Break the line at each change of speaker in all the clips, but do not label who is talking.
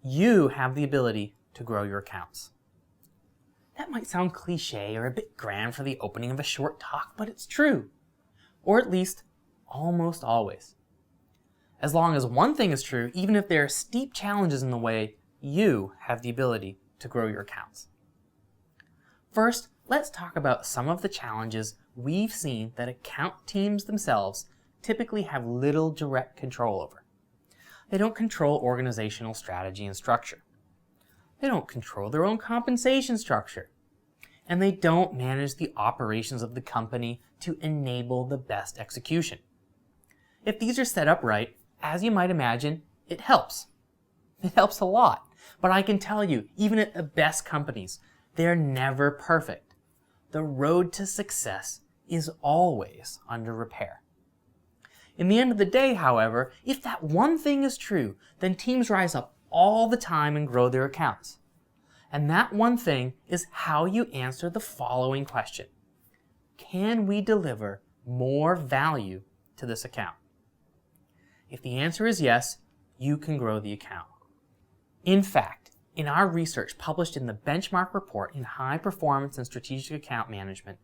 You have the ability to grow your accounts. That might sound cliche or a bit grand for the opening of a short talk, but it's true. Or at least, almost always. As long as one thing is true, even if there are steep challenges in the way, you have the ability to grow your accounts. First, let's talk about some of the challenges we've seen that account teams themselves typically have little direct control over. They don't control organizational strategy and structure. They don't control their own compensation structure. And they don't manage the operations of the company to enable the best execution. If these are set up right, as you might imagine, it helps. It helps a lot. But I can tell you, even at the best companies, they're never perfect. The road to success is always under repair. In the end of the day, however, if that one thing is true, then teams rise up all the time and grow their accounts. And that one thing is how you answer the following question. Can we deliver more value to this account? If the answer is yes, you can grow the account. In fact, in our research published in the Benchmark Report in High Performance and Strategic Account Management,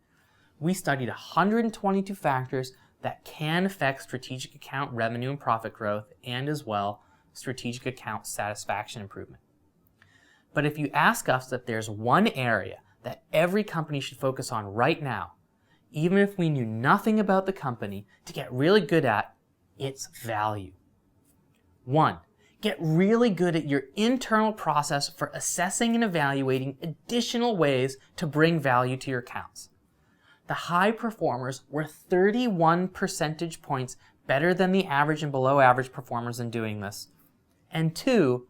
we studied 122 factors that can affect strategic account revenue and profit growth and as well strategic account satisfaction improvement. But if you ask us if there's one area that every company should focus on right now, even if we knew nothing about the company, to get really good at, it's value. 1. Get really good at your internal process for assessing and evaluating additional ways to bring value to your accounts. The high performers were 31 percentage points better than the average and below average performers in doing this. And 2,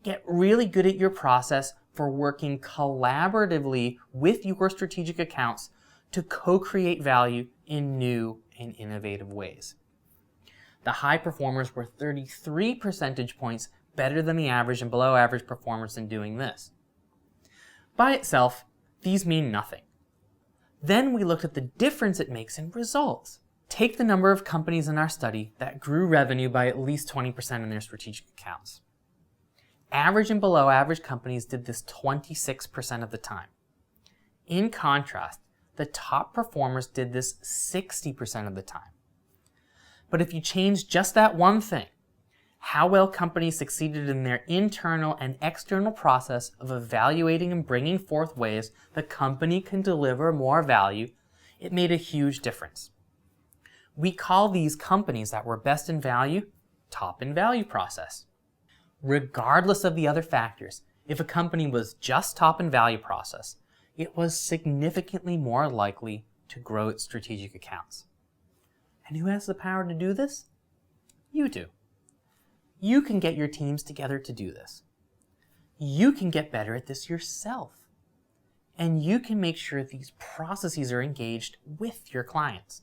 get really good at your process for working collaboratively with your strategic accounts to co-create value in new and innovative ways. The high performers were 33 percentage points better than the average and below average performers in doing this. By itself, these mean nothing. Then we looked at the difference it makes in results. Take the number of companies in our study that grew revenue by at least 20% in their strategic accounts. Average and below average companies did this 26% of the time. In contrast, the top performers did this 60% of the time. But if you change just that one thing, how well companies succeeded in their internal and external process of evaluating and bringing forth ways the company can deliver more value, it made a huge difference. We call these companies that were best in value, top in value process. Regardless of the other factors, if a company was just top in value process, it was significantly more likely to grow its strategic accounts. And who has the power to do this? You do. You can get your teams together to do this. You can get better at this yourself. And you can make sure these processes are engaged with your clients.